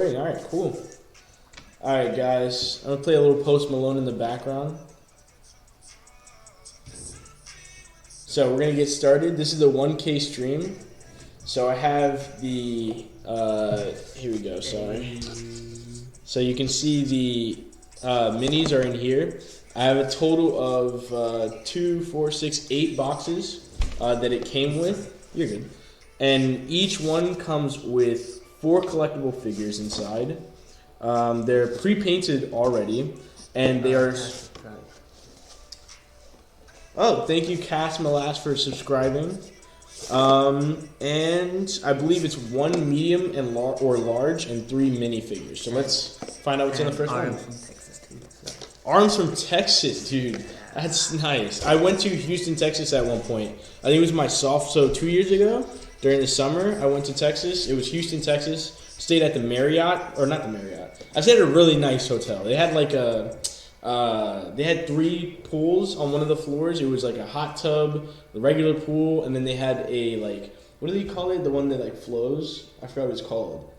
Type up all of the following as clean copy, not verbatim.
Alright, cool. Alright, guys. I'm going to play a little Post Malone in the background. So, we're going to get started. This is a 1K stream. So, I have the... here we go, sorry. So, you can see the minis are in here. I have a total of 2, 4, 6, 8 boxes that it came with. You're good. And each one comes with 4 collectible figures inside. They're pre-painted already, and they are... Oh, thank you, Cass Malas, for subscribing. And I believe it's 1 medium and large and 3 minifigures. So let's find out what's in the first one. Arms from Texas, too. So. Arms from Texas, dude. That's nice. I went to Houston, Texas at one point. I think it was my so 2 years ago. During the summer, I went to Texas. It was Houston, Texas. Stayed at the Marriott, or not the Marriott. I stayed at a really nice hotel. They had like they had 3 pools on one of the floors. It was like a hot tub, the regular pool, and then they had a like, what do they call it? The one that like flows? I forgot what it's called.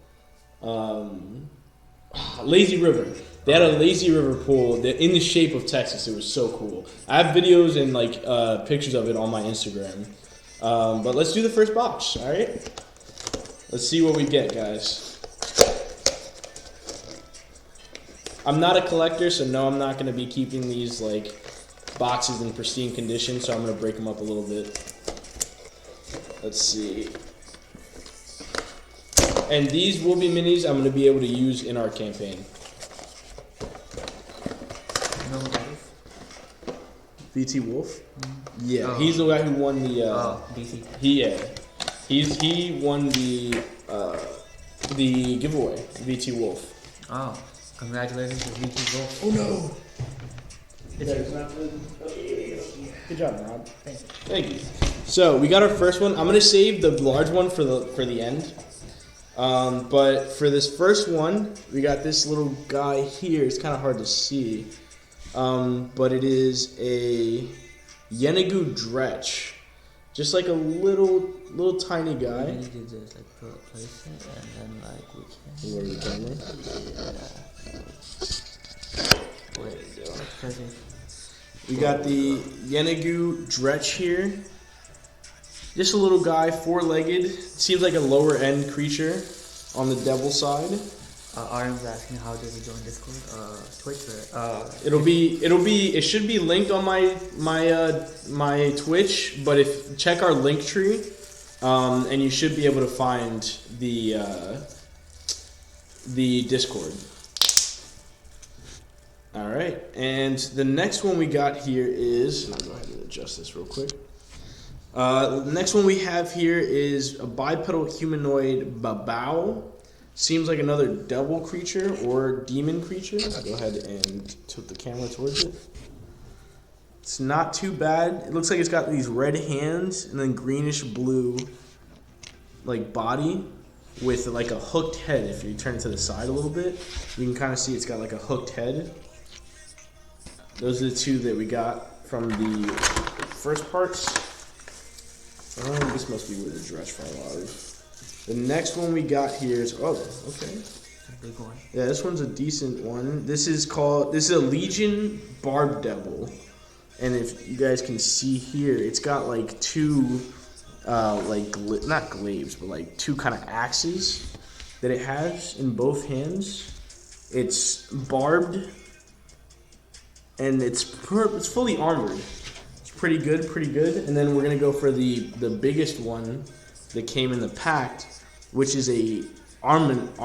Lazy River. They had a lazy river pool that in the shape of Texas. It was so cool. I have videos and like pictures of it on my Instagram. But let's do the first box, all right? Let's see what we get, guys. I'm not a collector, so no, I'm not going to be keeping these like boxes in pristine condition, so I'm going to break them up a little bit. Let's see. And these will be minis I'm going to be able to use in our campaign. VT Wolf? Yeah, oh. He's the guy who won the DC. He won the giveaway, VT Wolf. Oh, congratulations to VT Wolf. Oh no. Good job, Rob. Thank you. So, we got our first one. I'm going to save the large one for the end. But for this first one, we got this little guy here. It's kind of hard to see. But it is a Yenegu Dretch. Just like a little tiny guy. We need to just like place it and then like we can. Where the camera? Yeah. We got the Yenegu Dretch here. Just a little guy, 4-legged. Seems like a lower end creature on the devil side. Arm's asking how does he join Discord? Twitch or it should be linked on my Twitch, but if check our link tree, and you should be able to find the Discord. All right, and the next one we got here is, I'll go ahead and adjust this real quick. The next one we have here is a bipedal humanoid Babao. Seems like another devil creature or demon creature. I'll go ahead and tilt the camera towards it. It's not too bad. It looks like it's got these red hands and then greenish blue like body with like a hooked head. If you turn it to the side a little bit, you can kind of see it's got like a hooked head. Those are the 2 that we got from the first parts. This must be where the Dretch fell out of. The next one we got here is, oh, okay. A big one. Yeah, this one's a decent one. This is a Legion Barb Devil. And if you guys can see here, it's got like 2, not glaives, but like 2 kind of axes that it has in both hands. It's barbed, and it's fully armored. It's pretty good. And then we're going to go for the biggest one that came in the pack, which is a Armonite.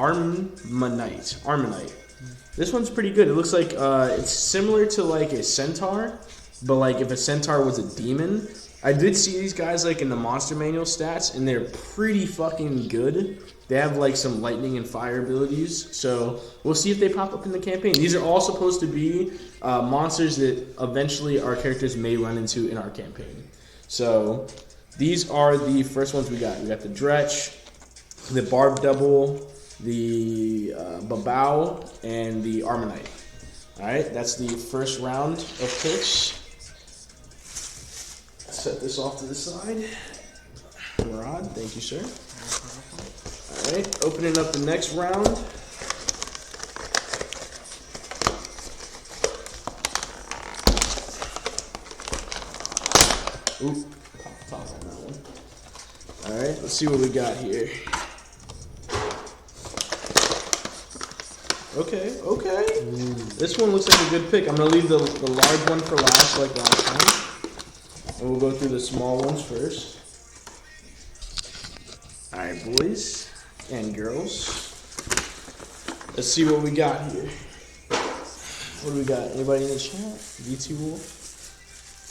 This one's pretty good. It looks like it's similar to like a centaur, but like if a centaur was a demon. I did see these guys like in the monster manual stats, and they're pretty fucking good. They have like some lightning and fire abilities, so we'll see if they pop up in the campaign. These are all supposed to be monsters that eventually our characters may run into in our campaign. So these are the first ones we got. We got the Dretch, the Barb Devil, the Babao, and the Armonite. Alright, that's the first round of picks. Set this off to the side. Rod, thank you, sir. Alright, opening up the next round. Let's see what we got here. Okay, okay. This one looks like a good pick. I'm gonna leave the large one for last, like last time. And we'll go through the small ones first. Alright, boys and girls. Let's see what we got here. What do we got? Anybody in the chat? VT Wolf?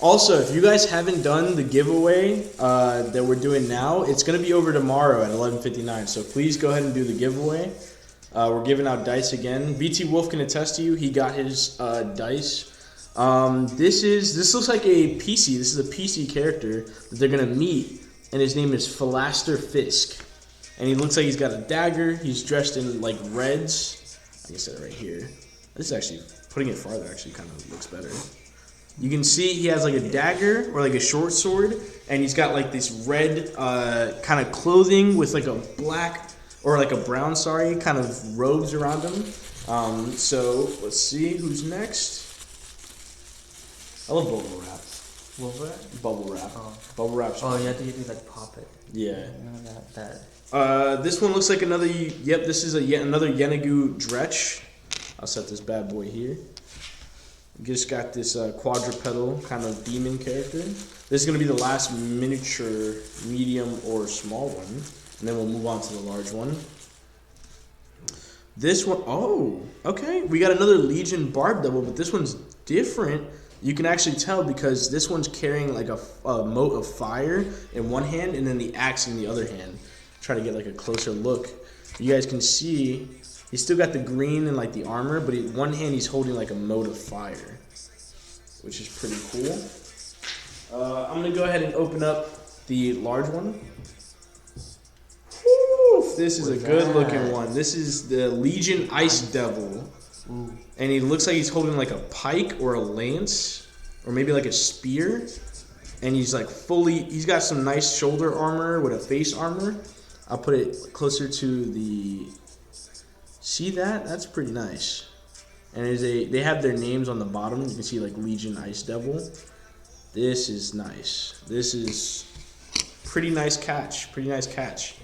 Also, if you guys haven't done the giveaway that we're doing now, it's going to be over tomorrow at 11:59. So please go ahead and do the giveaway. We're giving out dice again. VT Wolf can attest to you. He got his dice. This looks like a PC. This is a PC character that they're going to meet, and his name is Philaster Fisk. And he looks like he's got a dagger. He's dressed in like reds. I can set it right here. This is actually, putting it farther actually kind of looks better. You can see he has like a dagger or like a short sword, and he's got like this red kind of clothing with like a black or like a brown, sorry, kind of robes around him. So let's see who's next. I love bubble wrap. Bubble wrap? Bubble wrap. Oh. Bubble wrap. Oh, you have to like pop it. Yeah. That. This one looks like another. Yep, this is another Yenegu Dretch. I'll set this bad boy here. Just got this quadrupedal kind of demon character. This is going to be the last miniature, medium, or small one. And then we'll move on to the large one. This one, oh, okay. We got another Legion Barb Devil, but this one's different. You can actually tell because this one's carrying like a mote of fire in one hand and then the axe in the other hand. Try to get like a closer look. You guys can see he's still got the green and like the armor, but in one hand he's holding like a mote of fire, which is pretty cool. I'm gonna go ahead and open up the large one. Woo, this is a good looking one. This is the Legion Ice Devil. Ooh. And he looks like he's holding like a pike or a lance or maybe like a spear. And he's like he's got some nice shoulder armor with a face armor. I'll put it closer to the, see that? That's pretty nice. And they have their names on the bottom. You can see like Legion Ice Devil. This is nice. This is pretty nice catch. Pretty nice catch.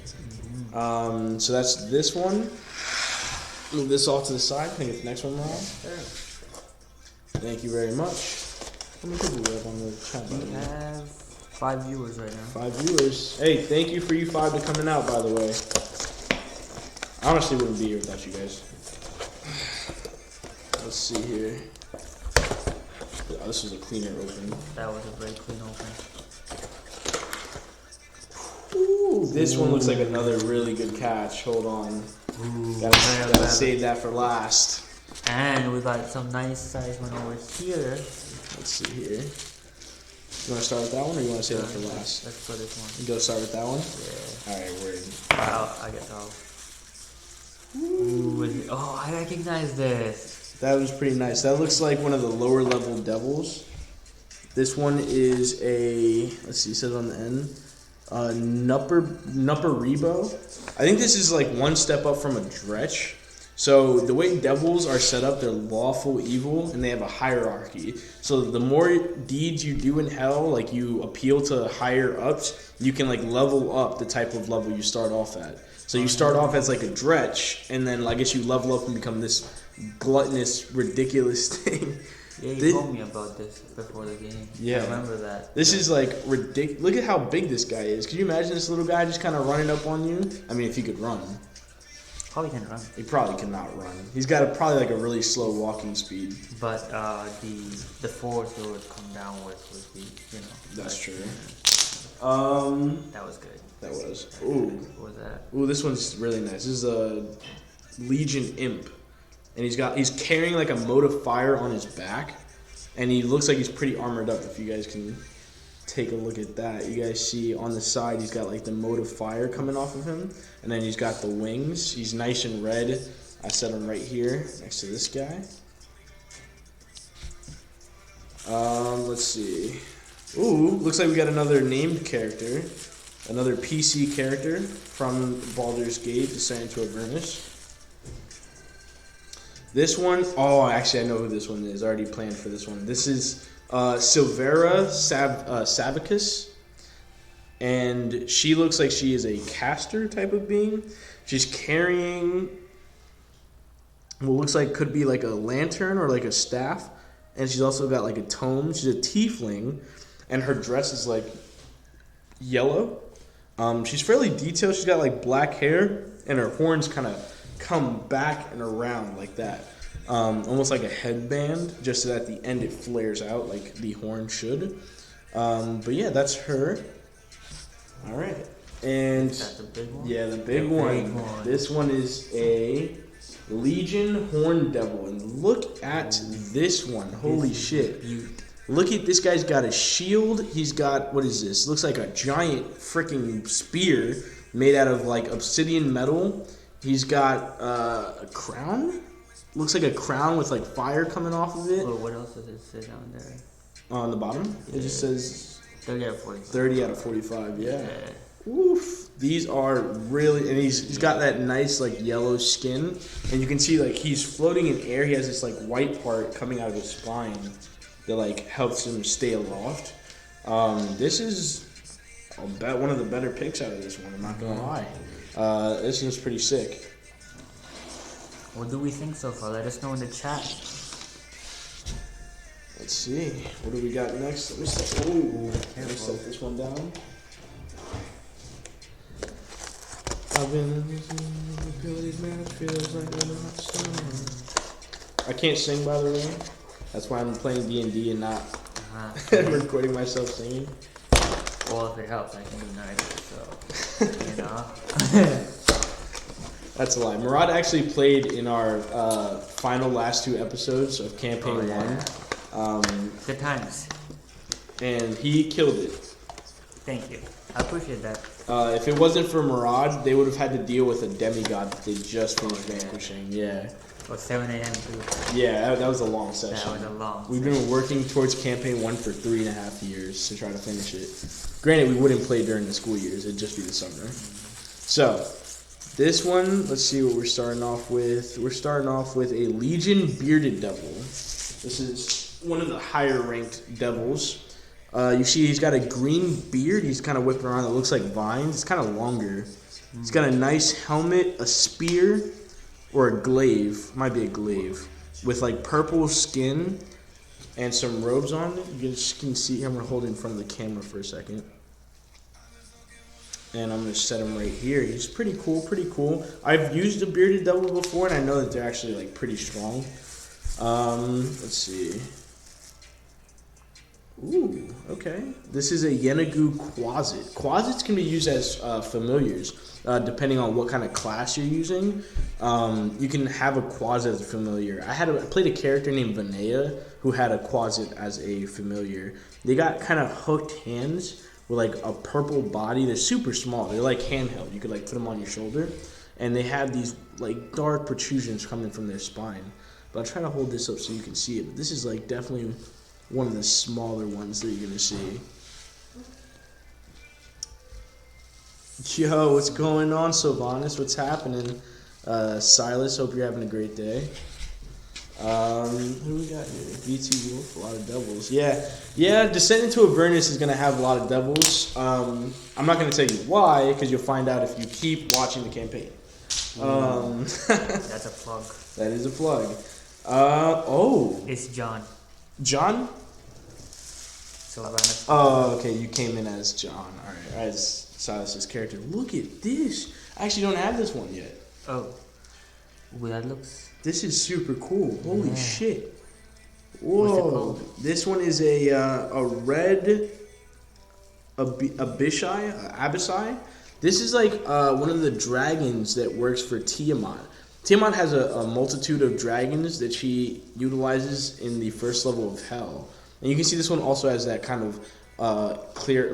So that's this one. Move this off to the side. I think it's the next one, Rob. Thank you very much. How many people we have on the chat? We have 5 viewers right now. 5 viewers. Hey, thank you for you 5 to coming out, by the way. I honestly wouldn't be here without you guys. Let's see here. Oh, this was a cleaner open. That was a very clean open. Ooh, this one looks like another really good catch. Hold on. Ooh, gotta save that for last. And we got some nice size one over here. Let's see here. You want to start with that one, or you want to save that for last? Let's put this one. You go start with that one? Yeah. Alright, word. I guess I'll. Ooh, oh, I recognize this. That was pretty nice. That looks like one of the lower level devils. This one is a, let's see, it says on the end, Nupperebo. I think this is like one step up from a Dretch. So the way devils are set up, they're lawful evil, and they have a hierarchy. So the more deeds you do in hell, like you appeal to higher ups, you can like level up the type of level you start off at. So you start off as like a Dretch, and then I guess you level up and become this gluttonous, ridiculous thing. Yeah, you told me about this before the game. Yeah. I remember that. This is like ridiculous. Look at how big this guy is. Could you imagine this little guy just kind of running up on you? I mean, if he could run. Probably can run. He probably cannot run. He's got probably like a really slow walking speed. But the force it would come down with would be, you know. That's true. That was good. That was. Ooh. What was that? Ooh, this one's really nice. This is a Legion Imp. And he's carrying like a mote of fire on his back. And he looks like he's pretty armored up, if you guys can take a look at that. You guys see on the side he's got like the mote of fire coming off of him. And then he's got the wings. He's nice and red. I set him right here next to this guy. Let's see. Ooh, looks like we got another named character. Another PC character from Baldur's Gate, Descent into Avernus. This one, oh, actually I know who this one is. I already planned for this one. This is Silvera Savicus. and she looks like she is a caster type of being. She's carrying what looks like could be like a lantern or like a staff, and she's also got like a tome. She's a tiefling, and her dress is like yellow. She's fairly detailed. She's got like black hair, and her horns kind of come back and around like that, almost like a headband. Just so that at the end it flares out like the horn should. But yeah, that's her. All right, and That's the big one? yeah, the big one. This one is a Legion Horn Devil, and look at this one. Holy shit! Look at this guy's got a shield. He's got, what is this? Looks like a giant freaking spear made out of like obsidian metal. He's got a crown. Looks like a crown with like fire coming off of it. Oh, what else does it say down there? On the bottom, it just says 30 out of 45. 30 out of 45. Yeah. Oof. These are really, and he's got that nice like yellow skin, and you can see like he's floating in air. He has this like white part coming out of his spine that like helps him stay aloft. This is, I'll bet, one of the better picks out of this one. I'm not gonna lie. This is pretty sick. What do we think so far? Let us know in the chat. Let's see. What do we got next? Let me set this one down. I've been I can't sing, by the way. That's why I'm playing D&D and not recording myself singing. Well, if it helps, I can do neither, so, you know. That's a lie. Murad actually played in our final last 2 episodes of Campaign 1. Good times. And he killed it. Thank you. I appreciate that. If it wasn't for Murad, they would have had to deal with a demigod that they just finished vanquishing. Yeah. Well, 7 a.m. too. Yeah, that was a long session. That was a long We've been working towards Campaign 1 for 3.5 years to try to finish it. Granted, we wouldn't play during the school years. It'd just be the summer. So, this one, let's see what we're starting off with. We're starting off with a Legion Bearded Devil. This is one of the higher ranked devils. You see he's got a green beard. He's kind of whipping around. It looks like vines. It's kind of longer. He's got a nice helmet, a spear, or a glaive. Might be a glaive. With like purple skin and some robes on it. You just can see him. I'm going to hold it in front of the camera for a second. And I'm going to set him right here. He's pretty cool, pretty cool. I've used a bearded devil before, and I know that they're actually like pretty strong. Let's see. Ooh, okay. This is a Yenagu Quasit. Quasits can be used as familiars, depending on what kind of class you're using. You can have a Quasit as a familiar. I played a character named Vanea who had a Quasit as a familiar. They got kind of hooked hands with like a purple body. They're super small. They're like handheld. You could like put them on your shoulder, and they have these like dark protrusions coming from their spine. But I'll try to hold this up so you can see it. But this is like definitely one of the smaller ones that you're gonna see. Yo, what's going on, Sylvanus? What's happening? Silas, hope you're having a great day. Who do we got here? BT Wolf, a lot of devils. Yeah, Descent into Avernus is gonna have a lot of devils. I'm not gonna tell you why, because you'll find out if you keep watching the campaign. That's a plug. That is a plug. It's John. John? Sylvanus. Oh, okay, you came in as John. Alright, as Silas's character. Look at this. I actually don't have this one yet. Oh. Well, that looks... This is super cool. Holy shit. What's it Whoa. called? This one is a red Abishai. This is like one of the dragons that works for Tiamat. Tiamat has a multitude of dragons that she utilizes in the first level of Hell. And you can see this one also has that kind of clear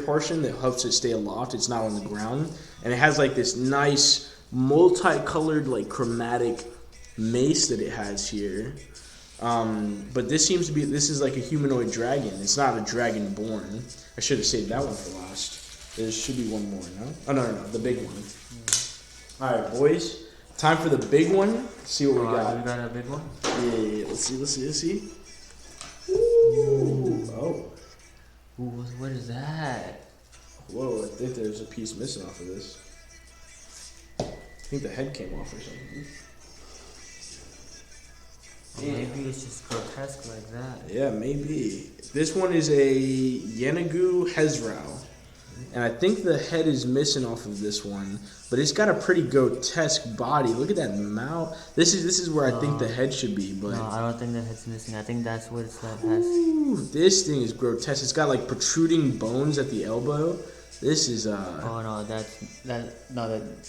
portion that helps it stay aloft. It's not on the ground. And it has like this nice multicolored like chromatic mace that it has here. But this is like a humanoid dragon. It's not a dragonborn. I should have saved that one for last. There should be one more, no? Oh, no, the big one. Alright, boys. Time for the big one. Let's see what we got. You got a big one? Yeah, let's see. Ooh. Oh. Ooh, what is that? Whoa, I think there's a piece missing off of this. I think the head came off or something. Maybe it's just grotesque like that. Yeah, maybe. This one is a Yenagu Hezrao. And I think the head is missing off of this one. But it's got a pretty grotesque body. Look at that mouth. This is where I think the head should be. But no, I don't think the head's missing. I think that's what it's that has. Ooh, this thing is grotesque. It's got like protruding bones at the elbow. This is Oh no,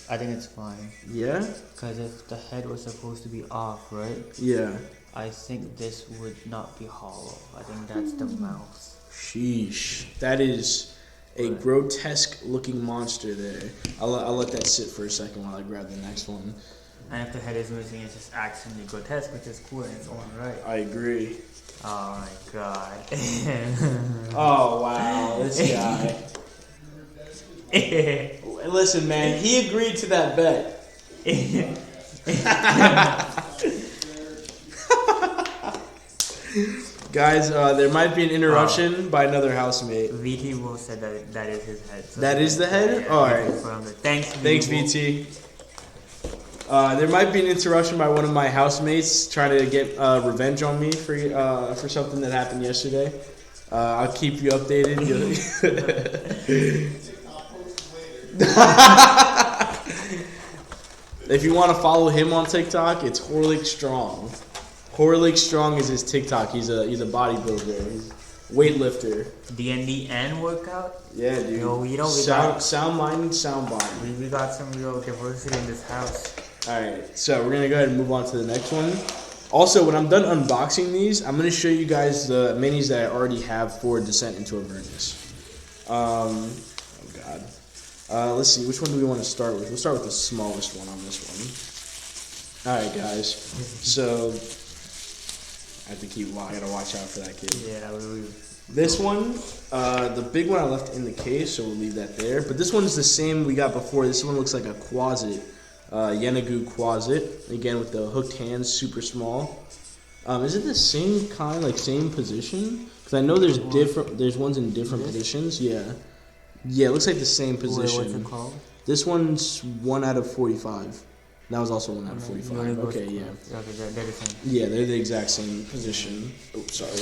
I think it's fine. Yeah? Because if the head was supposed to be off, right? Yeah. I think this would not be hollow. I think that's the mouth. Sheesh. That is a grotesque looking monster there. I'll let that sit for a second while I grab the next one. And if the head is missing, it's just accidentally grotesque, which is cool in its own right. I agree. Oh my god. Oh wow, this guy. Listen, man, he agreed to that bet. Guys, there might be an interruption by another housemate. VT will said that is his head. So that is the head? Yeah, alright. Thanks, VT. There might be an interruption by one of my housemates trying to get revenge on me for something that happened yesterday. I'll keep you updated. If you want to follow him on TikTok, it's Horlick Strong. Horlick Strong is his TikTok. He's a bodybuilder. He's a weightlifter. D&D and workout? Yeah, dude. Yo, sound mind, sound body. We got some real diversity in this house. Alright, so we're going to go ahead and move on to the next one. Also, when I'm done unboxing these, I'm going to show you guys the minis that I already have for Descent into Avernus. Oh, God. Let's see, which one do we want to start with? We'll start with the smallest one on this one. Alright, guys. So, I have to I gotta watch out for that kid. Yeah, This one, the big one I left in the case, so we'll leave that there. But this one's the same we got before. This one looks like a Quasit, Yenagu Quasit. Again, with the hooked hands, super small. Is it the same kind, like same position? Because I know there's ones in different positions. Yeah. Yeah, it looks like the same position. What's it called? This one's 1 out of 45. That was also 1 out of 45. Okay, yeah. Okay, they're the same. Yeah, they're the exact same position. Oh, sorry.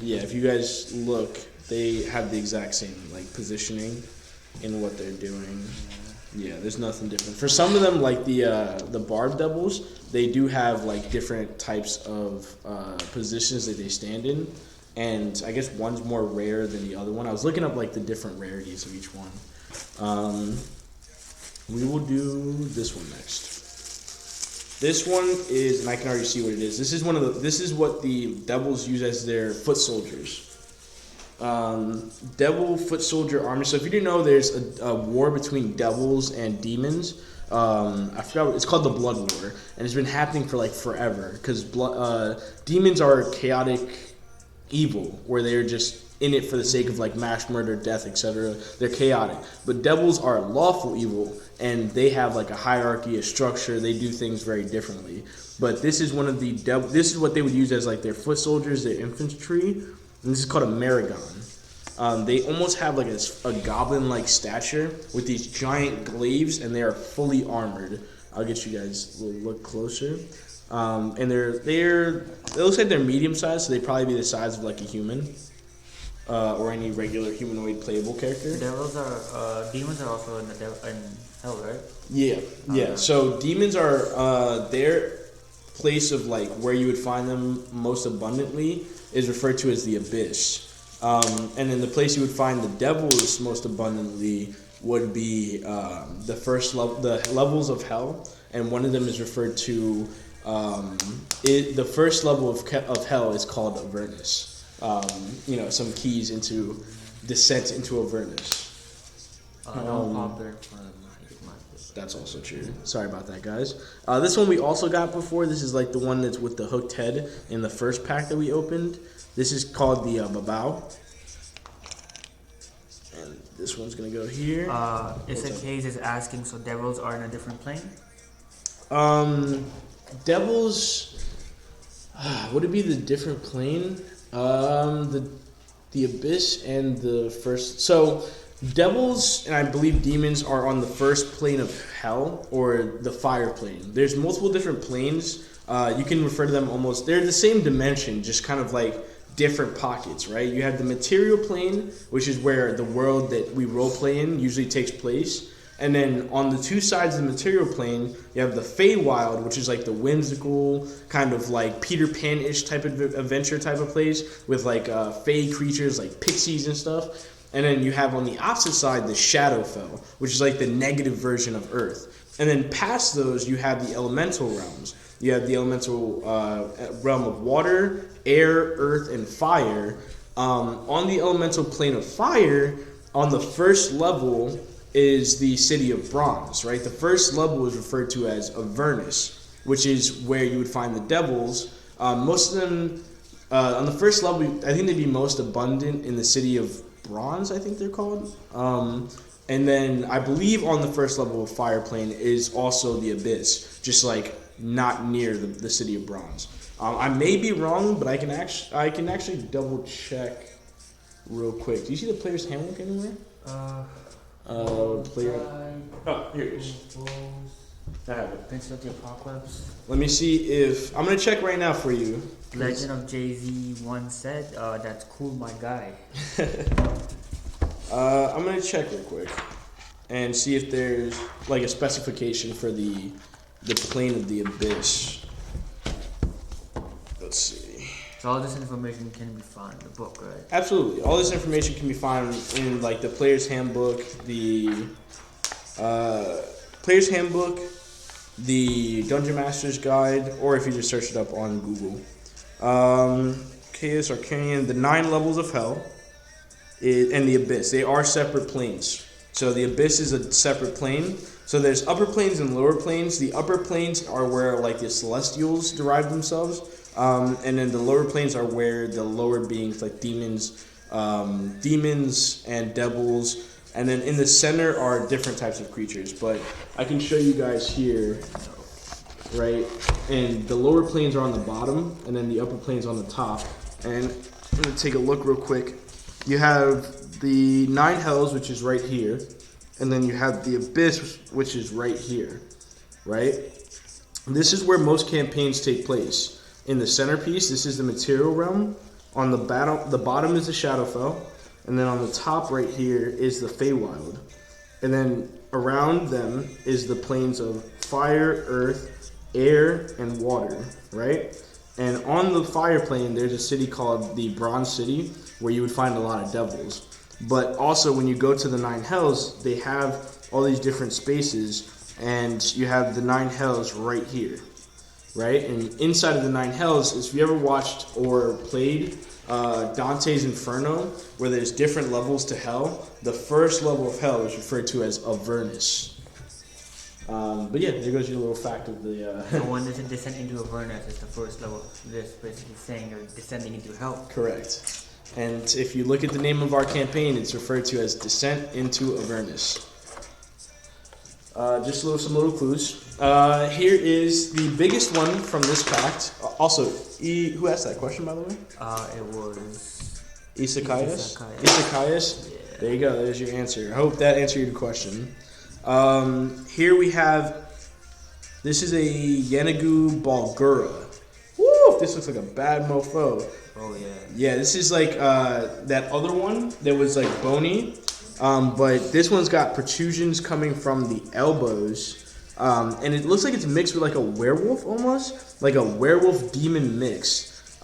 Yeah, if you guys look, they have the exact same like positioning in what they're doing. Yeah, there's nothing different. For some of them, like the barb devils, they do have like different types of positions that they stand in. And I guess one's more rare than the other one. I was looking up like the different rarities of each one. We will do this one next. This one is, and I can already see what it is. This is what the devils use as their foot soldiers. Devil foot soldier army. So if you didn't know, there's a war between devils and demons. I forgot. It's called the Blood War, and it's been happening for like forever. Because demons are chaotic evil, where they're just in it for the sake of like mass murder, death, etc. They're chaotic. But devils are lawful evil, and they have like a hierarchy, a structure. They do things very differently. But this is one of the this is what they would use as like their foot soldiers, their infantry. And this is called a Maragon. They almost have like a goblin-like stature with these giant glaives, and they are fully armored. I'll get you guys a look closer. And it looks like they're medium sized, so they'd probably be the size of like a human, or any regular humanoid playable character. Demons are also in hell, right? Yeah, yeah. So demons are their place of like where you would find them most abundantly is referred to as the abyss, and then the place you would find the devils most abundantly would be the levels of hell, and one of them is referred to. The first level of hell is called Avernus. Some keys into descent into Avernus. That's also true. Sorry about that, guys. This one we also got before. This is like the one that's with the hooked head in the first pack that we opened. This is called the Babao. And this one's going to go here. Case is asking, so devils are in a different plane? Devils, would it be the different plane? The abyss and the first. So devils and I believe demons are on the first plane of hell or the fire plane. There's multiple different planes. You can refer to them almost. They're the same dimension, just kind of like different pockets, right? You have the material plane, which is where the world that we role play in usually takes place. And then on the two sides of the material plane, you have the Feywild, which is like the whimsical, kind of like Peter Pan-ish type of adventure type of place with like fey creatures like pixies and stuff. And then you have on the opposite side the Shadowfell, which is like the negative version of Earth. And then past those, you have the elemental realms. You have the elemental realm of water, air, earth, and fire. On the elemental plane of fire, on the first level is the city of bronze, right? The first level is referred to as Avernus, which is where you would find the devils. Most of them, on the first level, I think they'd be most abundant in the city of bronze, I think they're called. And then I believe on the first level of fire plane is also the abyss, just like not near the city of bronze. I may be wrong, but I can actually double check real quick. Do you see the player's handbook anywhere? Player. Oh, here it is. I have it. Prince of the Apocalypse. Let me see if I'm gonna check right now for you. Legend of Jay-Z once said, "That's cool, my guy." I'm gonna check real quick and see if there's like a specification for the plane of the abyss. Let's see. So all this information can be found in the book, right? Absolutely. All this information can be found in like the player's handbook, the player's handbook, the Dungeon Master's Guide, or if you just search it up on Google. Chaos Arcanian, the 9 levels of hell, and the abyss. They are separate planes. So the abyss is a separate plane. So there's upper planes and lower planes. The upper planes are where like the celestials derive themselves. And then the lower planes are where the lower beings like demons and devils, and then in the center are different types of creatures. But I can show you guys here, right? And the lower planes are on the bottom, and then the upper planes on the top. And I'm gonna take a look real quick. You have the 9 hells, which is right here, and then you have the abyss, which is right here, right? This is where most campaigns take place. In the centerpiece, this is the material realm. On the bottom is the Shadowfell, and then on the top right here is the Feywild. And then around them is the planes of fire, earth, air, and water, right? And on the fire plane, there's a city called the Bronze City, where you would find a lot of devils. But also, when you go to the 9 hells, they have all these different spaces, and you have the 9 hells right here. Right? And inside of the 9 hells, if you ever watched or played Dante's Inferno, where there's different levels to hell, the first level of hell is referred to as Avernus. But yeah, there goes your little fact of the... So when there's a descent into Avernus, it's the first level. This basically saying you're descending into hell. Correct. And if you look at the name of our campaign, it's referred to as Descent into Avernus. Just some little clues. Here is the biggest one from this pact. Also, who asked that question, by the way? It was... Isekaius? Isekaius? Yeah. There you go. There's your answer. I hope that answered your question. Here we have... This is a Yenagu Balgura. Woo! This looks like a bad mofo. Oh, yeah. Yeah, this is like that other one that was like bony. But this one's got protrusions coming from the elbows. And it looks like it's mixed with like a werewolf almost. Like a werewolf demon mix.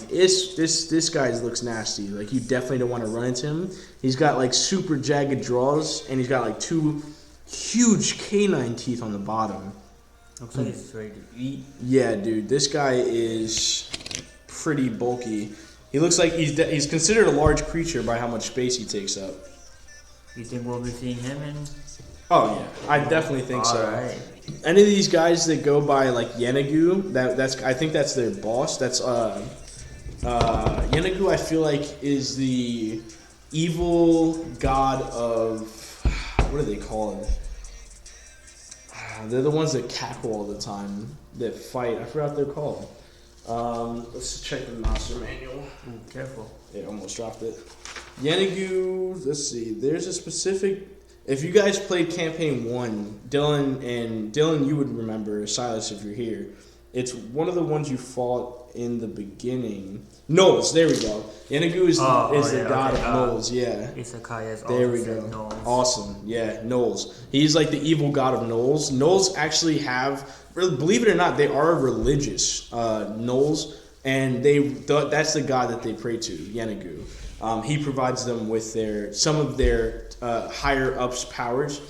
This guy looks nasty. Like you definitely don't want to run into him. He's got like super jagged jaws, and he's got like 2 huge canine teeth on the bottom. Looks like he's ready to eat. Yeah, dude. This guy is pretty bulky. He looks like he's considered a large creature by how much space he takes up. You think we'll be seeing him in? Oh yeah, I definitely think so. Right. Any of these guys that go by like Yenagu, I think that's their boss. That's Yenagu. I feel like is the evil god of what are they called? They're the ones that cackle all the time, that fight. I forgot what they're called. Let's check the master manual. Ooh, careful. Yeah, almost dropped it. Yenagu, let's see. There's a specific. If you guys played campaign 1, Dylan, you would remember. Silas, if you're here, it's one of the ones you fought in the beginning. Knowles, there we go. Yenagu is the god of Knowles. Yeah. Isekai there we go. Knowles. Awesome. Yeah, Knowles. He's like the evil god of Knowles. Knowles actually have, believe it or not, they are religious. Knowles, and that's the god that they pray to, Yenagu. He provides them with some of their higher ups powers.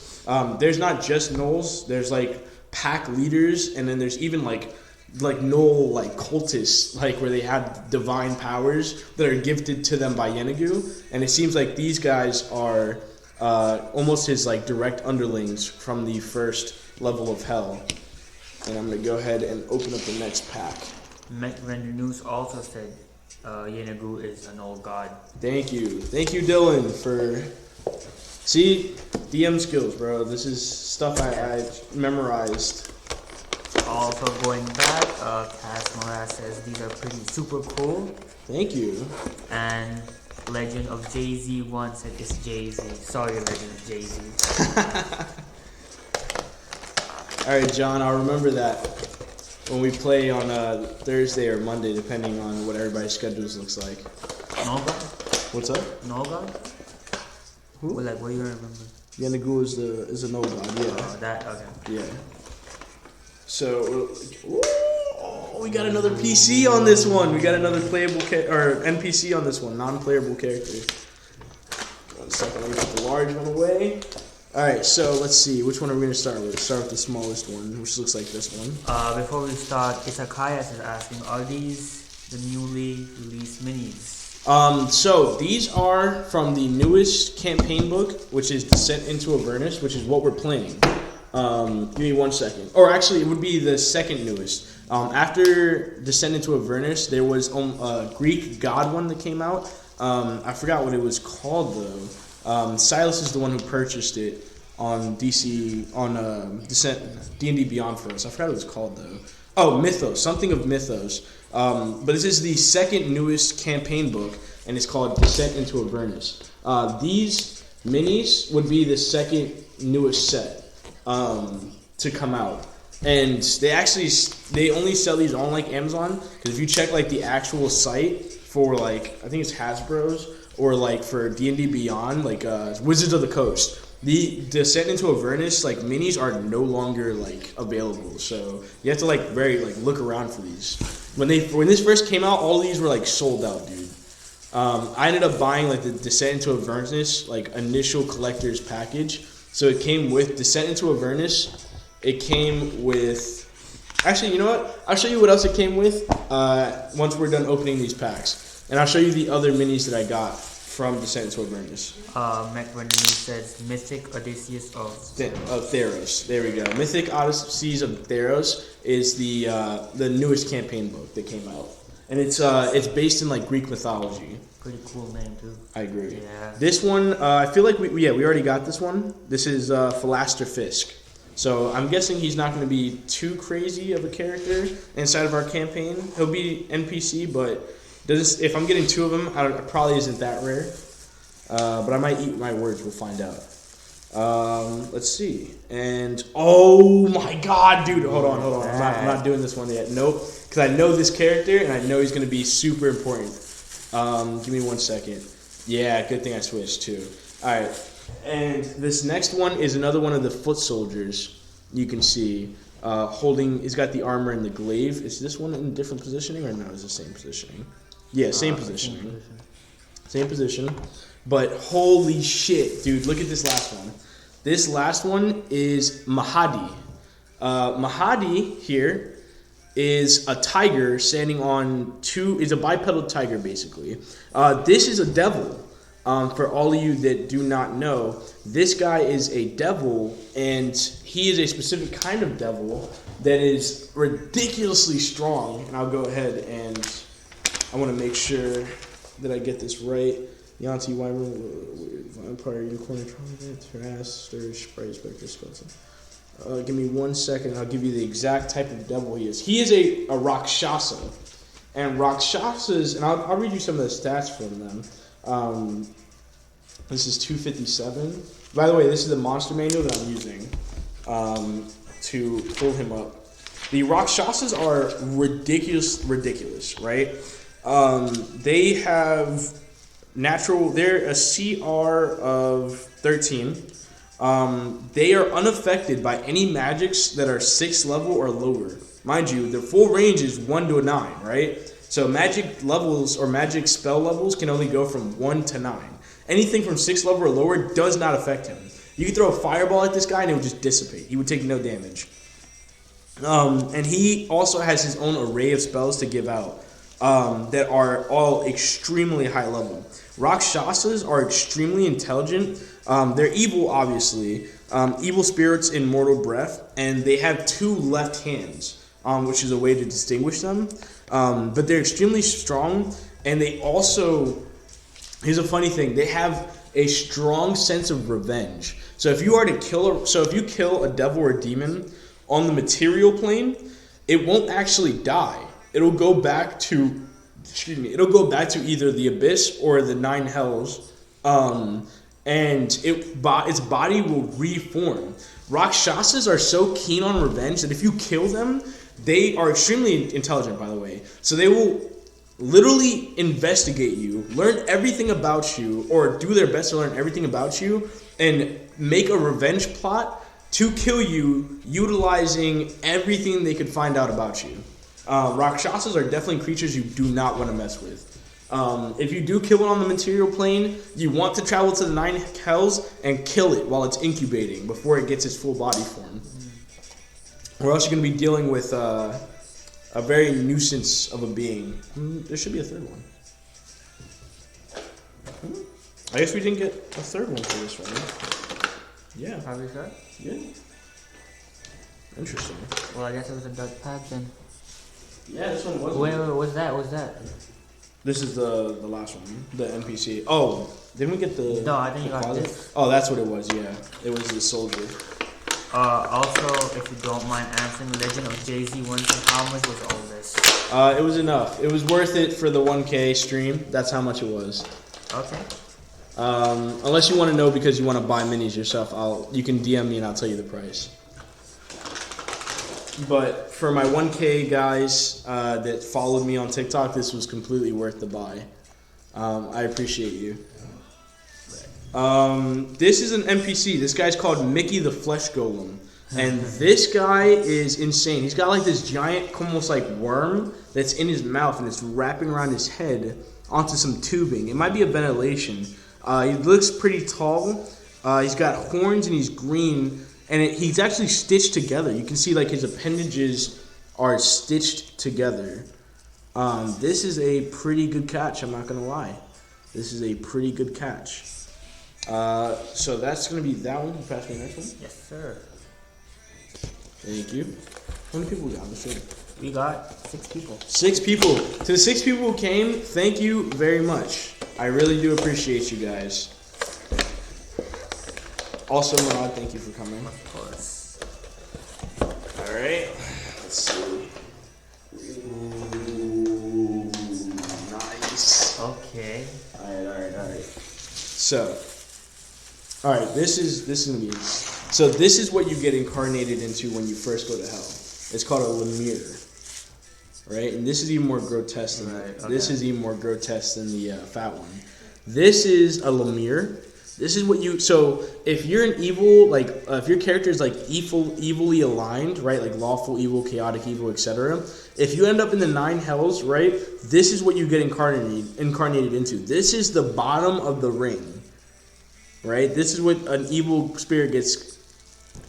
There's not just Knowles. There's like pack leaders, and then there's even like Knoll like cultists, like where they have divine powers that are gifted to them by Yenagu. And it seems like these guys are almost his like direct underlings from the first level of hell. And I'm gonna go ahead and open up the next pack. When the news also said Yenagu is an old god. Thank you, Dylan, for DM skills, bro. This is stuff I memorized. Also going back, Cass Moraz says these are pretty super cool. Thank you. And Legend of Jay-Z1 said it's Jay-Z. Sorry, Legend of Jay-Z. Alright, John, I'll remember that when we play on Thursday or Monday, depending on what everybody's schedules looks like. No god? What's up? No god? Who? Well, like, what do you remember? Yenagu is a no god, yeah. Oh, that, okay. Yeah. So, we got another PC on this one. We got another playable or NPC on this one, non-playable character. 1 second, let me put the large one away. All right, so let's see. Which one are we going to start with? Start with the smallest one, which looks like this one. Before we start, Isakayas is asking, are these the newly released minis? So these are from the newest campaign book, which is Descent into Avernus, which is what we're playing. Give me 1 second. Or actually, it would be the second newest. After Descent into Avernus, there was a Greek god one that came out. I forgot what it was called though. Silas is the one who purchased it on Descent D&D Beyond for us. I forgot what it was called though. Oh, Mythos, something of Mythos. But this is the second newest campaign book, and it's called Descent into Avernus. These minis would be the second newest set to come out, and they only sell these on like Amazon, because if you check like the actual site for like, I think it's Hasbro's, or like for D&D Beyond, like Wizards of the Coast, the Descent into Avernus like minis are no longer like available, so you have to like look around for these. When this first came out, all these were like sold out, dude. I ended up buying like the Descent into Avernus like initial collector's package. So it came with Descent into Avernus. It came with... Actually, you know what? I'll show you what else it came with once we're done opening these packs. And I'll show you the other minis that I got from Descent into Avernus. McRenemy says Mythic Odysseus of Theros. There we go. Mythic Odysseus of Theros is the newest campaign book that came out. And it's based in like Greek mythology. Pretty cool name too. I agree. Yeah. This one, I feel like we already got this one. This is Philaster Fisk. So I'm guessing he's not going to be too crazy of a character inside of our campaign. He'll be NPC, but if I'm getting 2 of them, it probably isn't that rare. But I might eat my words. We'll find out. Let's see. And oh my God, dude! Hold on. I'm not doing this one yet. Nope. Because I know this character and I know he's going to be super important. Give me 1 second. Yeah, good thing I switched too. All right. And this next one is another one of the foot soldiers. You can see he's got the armor and the glaive. Is this one in different positioning or no? It's the same positioning. Yeah, same positioning. Same position. But holy shit, dude! Look at this last one. This last one is Mahadi. Mahadi here is a tiger standing on is a bipedal tiger basically. This is a devil. For all of you that do not know, this guy is a devil, and he is a specific kind of devil that is ridiculously strong. And I'll go ahead and I want to make sure that I get this right. Yanti, Wyvern, Vampire, Unicorn, Terras, Sprite, Spectre, Skeleton. Give me 1 second, I'll give you the exact type of devil he is. He is a Rakshasa. And Rakshasas, and I'll read you some of the stats from them. This is 257. By the way, this is the monster manual that I'm using to pull him up. The Rakshasas are ridiculous, right? They have they're a CR of 13. They are unaffected by any magics that are 6th level or lower. Mind you, their full range is 1 to 9, right? So magic levels or magic spell levels can only go from 1 to 9. Anything from 6th level or lower does not affect him. You can throw a fireball at this guy and it would just dissipate. He would take no damage. And he also has his own array of spells to give out that are all extremely high level. Rakshasas are extremely intelligent. They're evil, obviously. Evil spirits in mortal breath. And they have 2 left hands, which is a way to distinguish them. But they're extremely strong. And they also, here's a funny thing, they have a strong sense of revenge. So if you kill a devil or a demon on the material plane, it won't actually die. It'll go back to either the abyss or the 9 hells, and its body will reform. Rakshasas are so keen on revenge that if you kill them, they are extremely intelligent, by the way. So they will literally investigate you, learn everything about you, or do their best to learn everything about you, and make a revenge plot to kill you, utilizing everything they could find out about you. Rakshasas are definitely creatures you do not want to mess with. If you do kill it on the material plane, you want to travel to the 9 hells and kill it while it's incubating before it gets its full body form. Or else you're going to be dealing with a very nuisance of a being. There should be a third one. I guess we didn't get a third one for this one. Yeah. Probably so. Yeah. Interesting. Well, I guess it was a dark pack then. Yeah, this one was. Wait, what's that? What's that? This is the last one, the NPC. Oh, didn't we get the? No, I think you got closet? this. Oh, that's what it was. Yeah, it was the soldier. Also, if you don't mind answering, Legend of Jay-Z wants to, how much was all this? It was enough. It was worth it for the 1K stream. That's how much it was. Okay. Unless you want to know because you want to buy minis yourself, you can DM me and I'll tell you the price. But for my 1K guys that followed me on TikTok, this was completely worth the buy. I appreciate you. This is an NPC. This guy's called Mickey the Flesh Golem. And this guy is insane. He's got like this giant, almost like worm that's in his mouth and it's wrapping around his head onto some tubing. It might be a ventilation. He looks pretty tall. He's got horns and he's green. And he's actually stitched together. You can see like his appendages are stitched together. This is a pretty good catch, I'm not going to lie. This is a pretty good catch. So that's going to be that one. You pass me the next one? Yes, sir. Thank you. How many people we got? Let's see. We got 6 people. 6 people. To the 6 people who came, thank you very much. I really do appreciate you guys. Also, Murad, thank you for coming. Of course. Alright. Let's see. Ooh, nice. Okay. Alright. So, alright, this is gonna be. So this is what you get incarnated into when you first go to hell. It's called a lemure, right? And this is even more grotesque than that. Okay. This is even more grotesque than the fat one. This is a lemure. This is what you. So if you're an evil, like if your character is like evilly aligned, right? Like lawful evil, chaotic evil, etc. If you end up in the 9 hells, right? This is what you get incarnated into. This is the bottom of the ring, right? This is what an evil spirit gets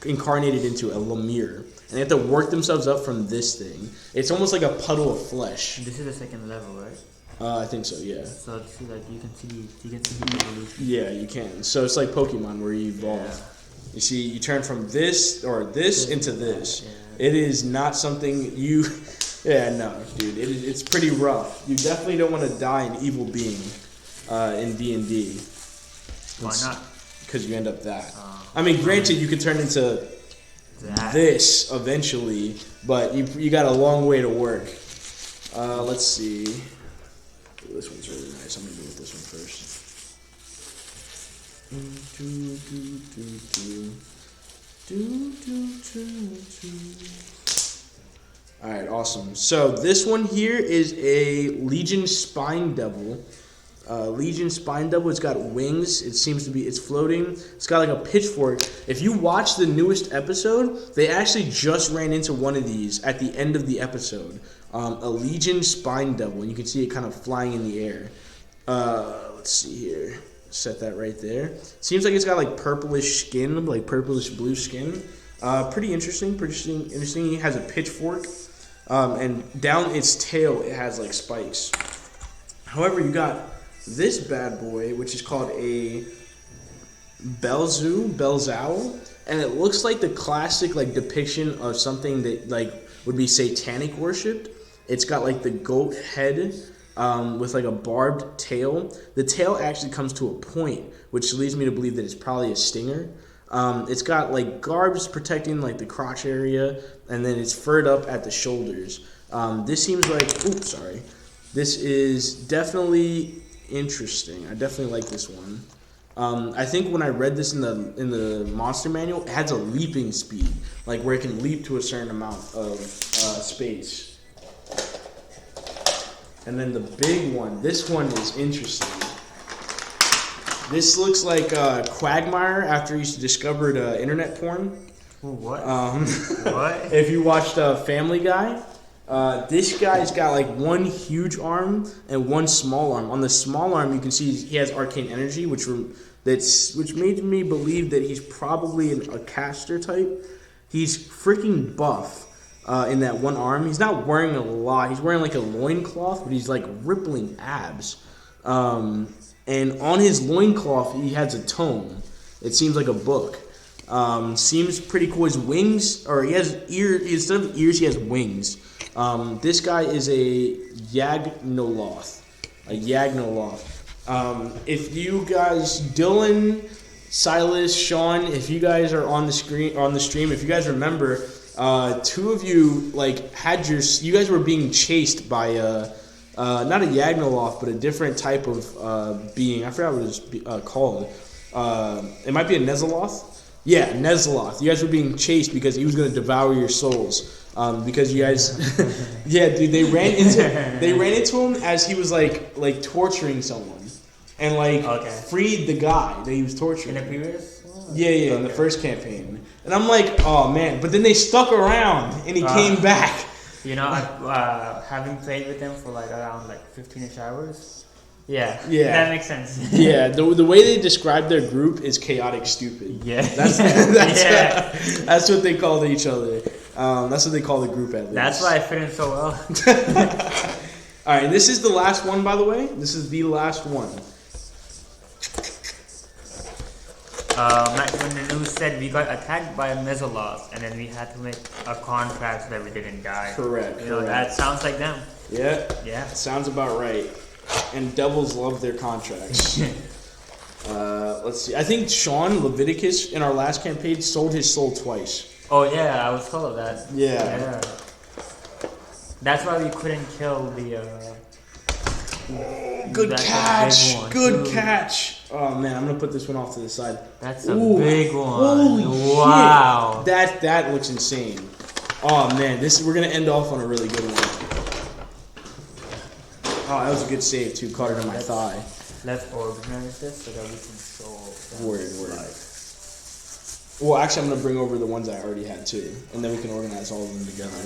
incarnated into, a lemure, and they have to work themselves up from this thing. It's almost like a puddle of flesh. This is the 2nd level, right? I think so, yeah. So see, like you can see the evolution. Yeah, you can. So it's like Pokemon where you evolve. Yeah. You see, you turn from this into this. Yeah. It is not something you. Yeah, no, dude. It's pretty rough. You definitely don't want to die an evil being in D&D. Why not? Because you end up that. I mean, granted, you could turn into this eventually, but you got a long way to work. Let's see. Ooh, this one's really nice. I'm gonna do with this one first. Alright, awesome. So this one here is a Legion Spine Devil. Legion Spine Devil, it's got wings. It seems to be, it's floating. It's got like a pitchfork. If you watch the newest episode, they actually just ran into one of these at the end of the episode. A Legion Spine Devil, and you can see it kind of flying in the air. Let's see here. Set that right there. Seems like it's got like purplish skin, like purplish blue skin. Pretty interesting. Interesting. It has a pitchfork, and down its tail it has like spikes. However, you got this bad boy, which is called a Belzau, and it looks like the classic like depiction of something that like would be satanic worshipped. It's got like the goat head with like a barbed tail. The tail actually comes to a point, which leads me to believe that it's probably a stinger. It's got like garbs protecting like the crotch area, and then it's furred up at the shoulders. This seems like, oops, sorry. This is definitely interesting. I definitely like this one. I think when I read this in the monster manual, it has a leaping speed, like where it can leap to a certain amount of space. And then the big one, this one is interesting. This looks like Quagmire after he discovered internet porn. What? What? If you watched Family Guy, this guy's got like one huge arm and one small arm. On the small arm, you can see he has arcane energy, which made me believe that he's probably a caster type. He's freaking buff. In that one arm, he's not wearing a lot. He's wearing like a loincloth, but he's like rippling abs. And on his loincloth, he has a tome. It seems like a book. Seems pretty cool. His wings, or he has ears. Instead of ears, he has wings. This guy is a Yagnoloth. If you guys, Dylan, Silas, Sean, if you guys are on the stream, if you guys remember. Two of you you guys were being chased by not a Yagnoloth, but a different type of being. I forgot what it was called. It might be a Nezaloth. Yeah, Nezaloth. You guys were being chased because he was going to devour your souls. Because you guys, yeah, dude, they ran into him as he was like torturing someone, and freed the guy that he was torturing. In the previous? Yeah, in the first campaign. And I'm like, oh man, but then they stuck around and he came back. You know, having played with them for around 15ish hours. Yeah, that makes sense. Yeah, the way they describe their group is chaotic stupid. Yeah, that's what they call each other. That's what they call the group at least. That's why I fit in so well. All right, this is the last one, by the way. This is the last one. When the news said we got attacked by a Mesoloth, and then we had to make a contract so that we didn't die. Correct. That sounds like them. Yeah. Sounds about right. And devils love their contracts. Let's see. I think Sean Leviticus in our last campaign sold his soul twice. Oh yeah, I was told of that. Yeah. That's why we couldn't kill the. Good catch! Good catch! Oh man, I'm gonna put this one off to the side. That's a big one. Holy wow! Shit. That looks insane. Oh man, we're gonna end off on a really good one. Oh, that was a good save too. Caught it in my thigh. Let's organize this so that we can show. Word. Well, actually, I'm gonna bring over the ones I already had too, and then we can organize all of them together.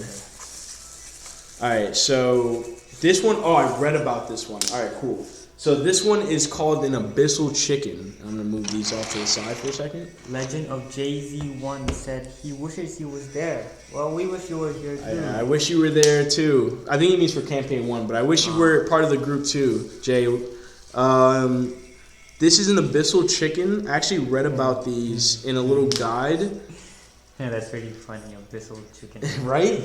Okay. All right, so. This one, I read about this one. All right, cool. So this one is called an abyssal chicken. I'm going to move these off to the side for a second. Legend of JZ1 said he wishes he was there. Well, we wish you were here too. I wish you were there too. I think he means for campaign 1, but I wish you were part of the group too, Jay. This is an abyssal chicken. I actually read about these in a little guide. Yeah, that's pretty funny, abyssal chicken. Right?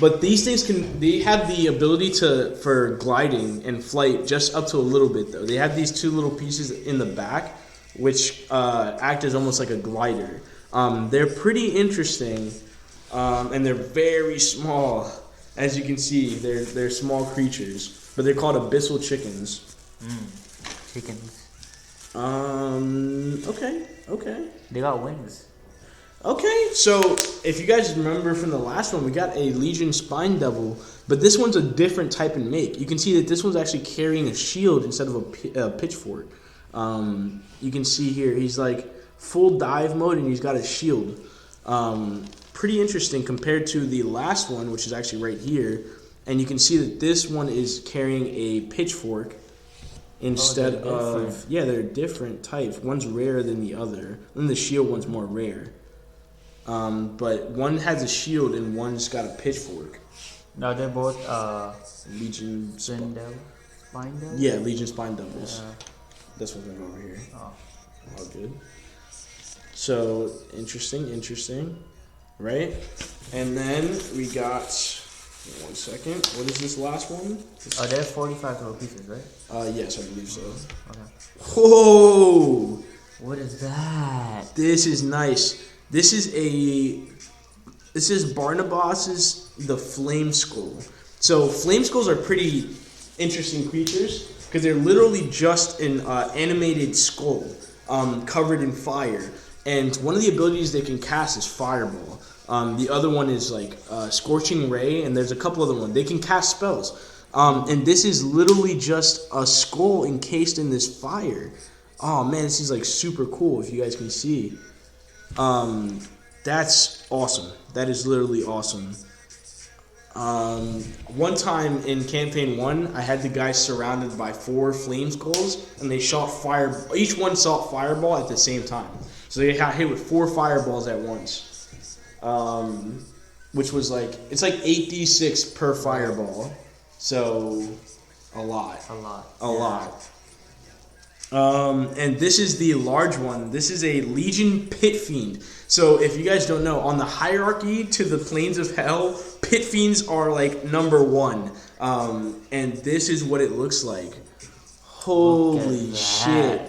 But these things they have the ability for gliding and flight just up to a little bit though. They have these two little pieces in the back which act as almost like a glider. They're pretty interesting, and they're very small. As you can see, they're small creatures, but they're called abyssal chickens. Chickens. Okay. They got wings. Okay, so if you guys remember from the last one, we got a Legion Spine Devil, but this one's a different type and make. You can see that this one's actually carrying a shield instead of a pitchfork. You can see here, he's like full dive mode and he's got a shield. Pretty interesting compared to the last one, which is actually right here. And you can see that this one is carrying a pitchfork instead of... Yeah, they're different types. One's rarer than the other. And the shield one's more rare. But one has a shield and one's got a pitchfork. No, they're both Legion Spine Devil? Yeah, Legion Spine Devils. This one's right over here. Oh. All good. So, interesting. Right? And then we got... One second. What is this last one? They're 45 little pieces, right? Yes, I believe so. Okay. Whoa! What is that? This is nice. This is Barnabas's the Flame Skull. So Flame Skulls are pretty interesting creatures because they're literally just an animated skull covered in fire. And one of the abilities they can cast is Fireball. The other one is like Scorching Ray, and there's a couple other ones. They can cast spells. And this is literally just a skull encased in this fire. Oh man, this is like super cool if you guys can see. That's awesome. That is literally awesome. One time in campaign 1, I had the guys surrounded by 4 flame skulls, and they shot fire. Each one shot fireball at the same time, so they got hit with 4 fireballs at once. Which was like, it's like 8d6 per fireball, so a lot. And this is the large one. This is a Legion Pit Fiend. So if you guys don't know, on the hierarchy to the Planes of Hell, Pit Fiends are like number 1. And this is what it looks like. Holy shit.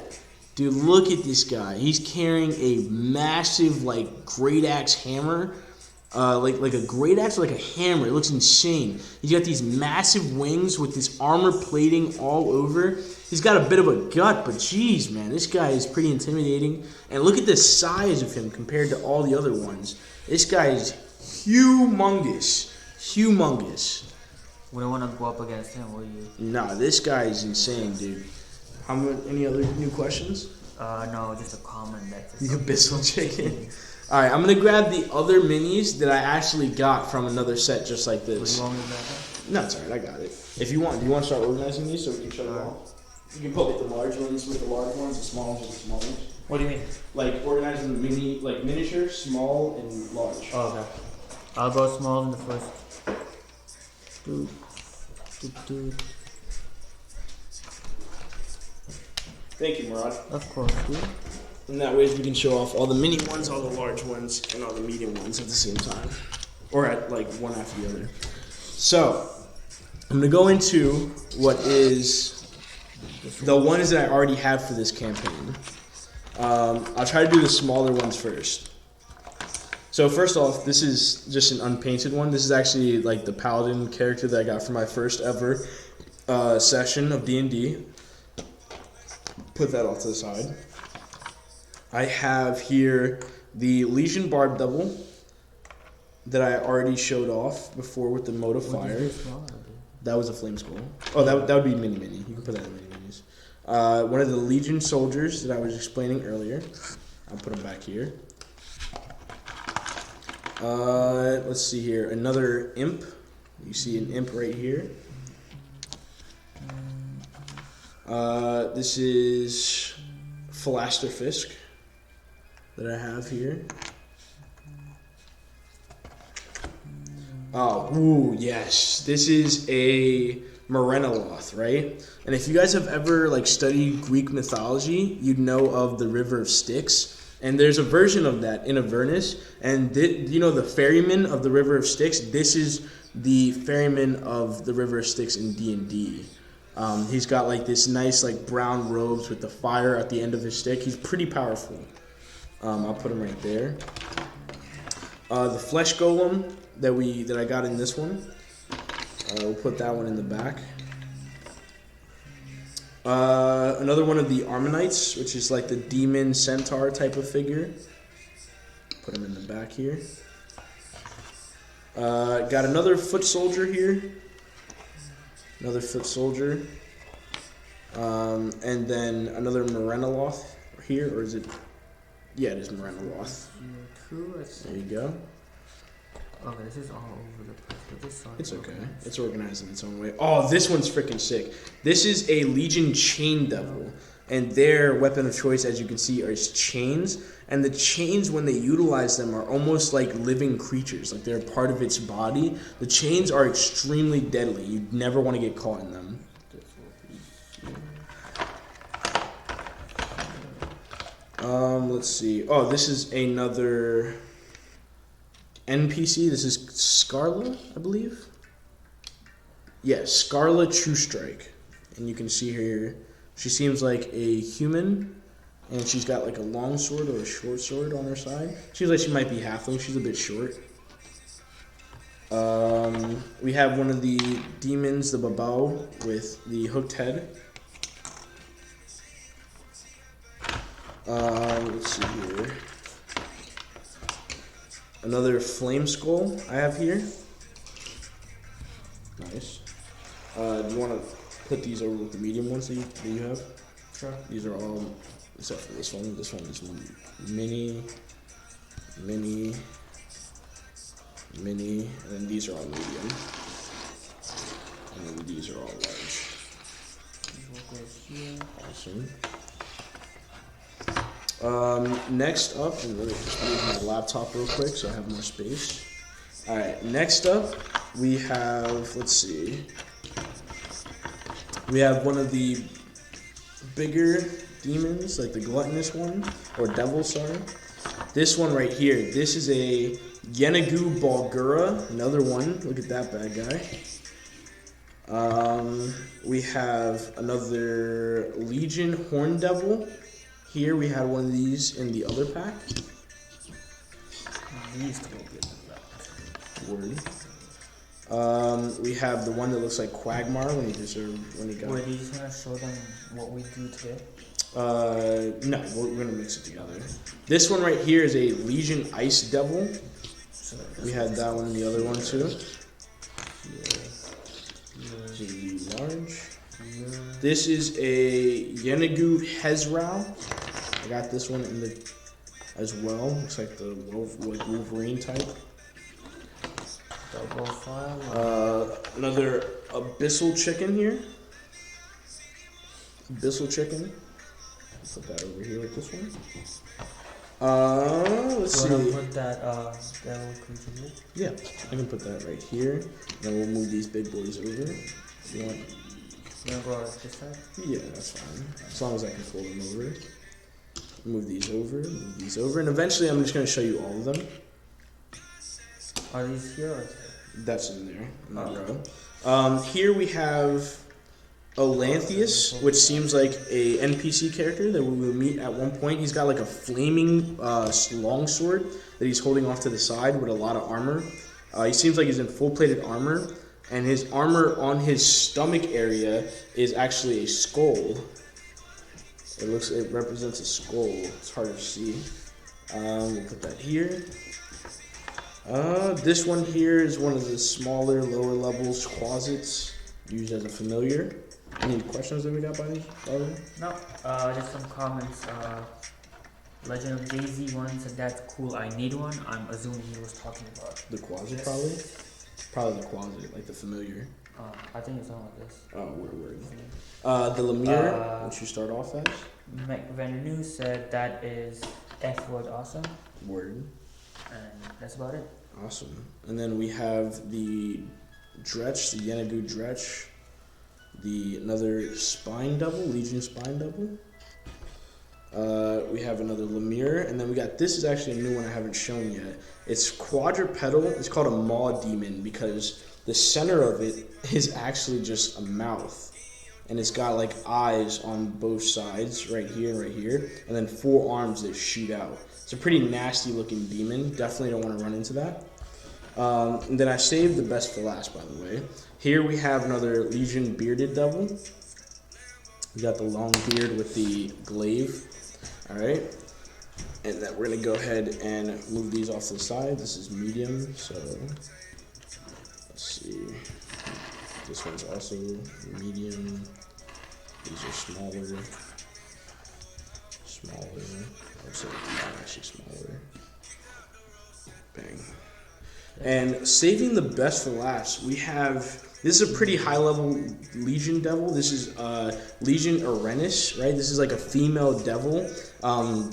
Dude, look at this guy. He's carrying a massive like great axe hammer. Like a great axe or like a hammer. It looks insane. He's got these massive wings with this armor plating all over. He's got a bit of a gut, but geez, man, this guy is pretty intimidating. And look at the size of him compared to all the other ones. This guy is humongous. Wouldn't want to go up against him, would you? Nah, this guy is insane, dude. Any other new questions? No, just a comment. The Abyssal Chicken. Alright, I'm going to grab the other minis that I actually got from another set just like this. What do you want me to grab? No, it's alright, I got it. If you want, do you want to start organizing these so we can show them all? You can put the large ones with the large ones, the small ones with the small ones. What do you mean? Like organizing the miniature, small, and large. Oh, okay. I'll go small in the first. Thank you, Murad. Of course, dude. And that way we can show off all the mini ones, all the large ones, and all the medium ones at the same time. Or at like one after the other. So, I'm going to go into what is the ones that I already have for this campaign. I'll try to do the smaller ones first. So first off, this is just an unpainted one. This is actually like the paladin character that I got for my first ever session of D&D. Put that off to the side. I have here the Legion Barb Devil that I already showed off before with the Mode of Fire. That was a Flame Skull. Oh, that would be mini. You can put that in mini minis. One of the Legion soldiers that I was explaining earlier. I'll put them back here. Let's see here. Another imp. You see an imp right here. This is Philaster Fisk that I have here. Oh, ooh, yes. This is a Morenoloth, right? And if you guys have ever like studied Greek mythology, you'd know of the River of Styx. And there's a version of that in Avernus. And you know the ferryman of the River of Styx? This is the ferryman of the River of Styx in D&D. He's got like this nice like brown robes with the fire at the end of his stick. He's pretty powerful. I'll put him right there. The flesh golem that I got in this one We'll put that one in the back. Another one of the Ammonites, which is like the demon centaur type of figure. Put him in the back here. Got another foot soldier here. Another foot soldier. And then another Morenoloth here, or is it? Yeah, it is Morenoloth. There you go. Okay, this is all over the place. But this it's okay. It's organized in its own way. Oh, this one's freaking sick. This is a Legion Chain Devil. And their weapon of choice, as you can see, is chains. And the chains, when they utilize them, are almost like living creatures. Like they're part of its body. The chains are extremely deadly. You never want to get caught in them. Let's see. Oh, this is another NPC. This is Scarla, I believe. Yeah, Scarla True Strike. And you can see here, she seems like a human, and she's got like a long sword or a short sword on her side. Seems like she might be halfling. She's a bit short. We have one of the demons, the Babao, with the hooked head. Let's see here. Another flame skull I have here. Nice. Do you want to put these over with the medium ones that you have? Sure. These are all, except for this one. This one is mini, and then these are all medium. And then these are all large. Awesome. Next up, I'm going to just move my laptop real quick so I have more space. Alright, next up, we have, let's see. We have one of the bigger demons, like the gluttonous one, or devil, sorry. This one right here, this is a Yenagu Balgura, another one. Look at that bad guy. We have another Legion Horn Devil. Here we had one of these in the other pack. These two will get Word. We have the one that looks like Quagmire when he got. Were you just gonna show them what we do today? No, we're gonna mix it together. This one right here is a Legion Ice Devil. So We had that one and the other one too. Large. This is a Yenagu Hezrao. I got this one in the as well. Looks like the Wolverine type. Double file. Another Abyssal Chicken here. Abyssal Chicken. Put that over here with this one. Let's see. You wanna put that devil creature here? Yeah, I can put that right here. Then we'll move these big boys over. If you want. You wanna go on this side? Yeah, that's fine. As long as I can fold them over. Move these over, and eventually I'm just going to show you all of them. Are these here or there? That's in there, in that row. Here we have Olanthius, which seems like a NPC character that we will meet at one point. He's got like a flaming longsword that he's holding off to the side with a lot of armor. He seems like he's in full-plated armor, and his armor on his stomach area is actually a skull. It represents a skull. It's hard to see. We'll put that here. This one here is one of the smaller, lower levels closets used as a familiar. Any questions that we got by these? No, just some comments. Legend of Daisy one said that's cool. I need one. I'm assuming he was talking about The closet, probably. Probably the closet, like the familiar. I think it's something like this. Oh, word. The Lemire, which you start off as. McVenenu said that is F word awesome. Word. And that's about it. Awesome. And then we have the Dretch, the Yenagu Dretch. Another Spine Double, Legion Spine Double. We have another Lemire, and then we got, this is actually a new one I haven't shown yet. It's quadrupedal. It's called a Maw Demon because the center of it is actually just a mouth. And it's got like eyes on both sides, right here, and then 4 arms that shoot out. It's a pretty nasty looking demon. Definitely don't want to run into that. And then I saved the best for last, by the way. Here we have another Legion bearded devil. We got the long beard with the glaive. All right. And then we're going to go ahead and move these off to the side. This is medium, so let's see. This one's also medium. These are smaller. I would say actually smaller. Bang. And saving the best for last, we have, this is a pretty high level Legion devil. This is Legion Arenis, right? This is like a female devil.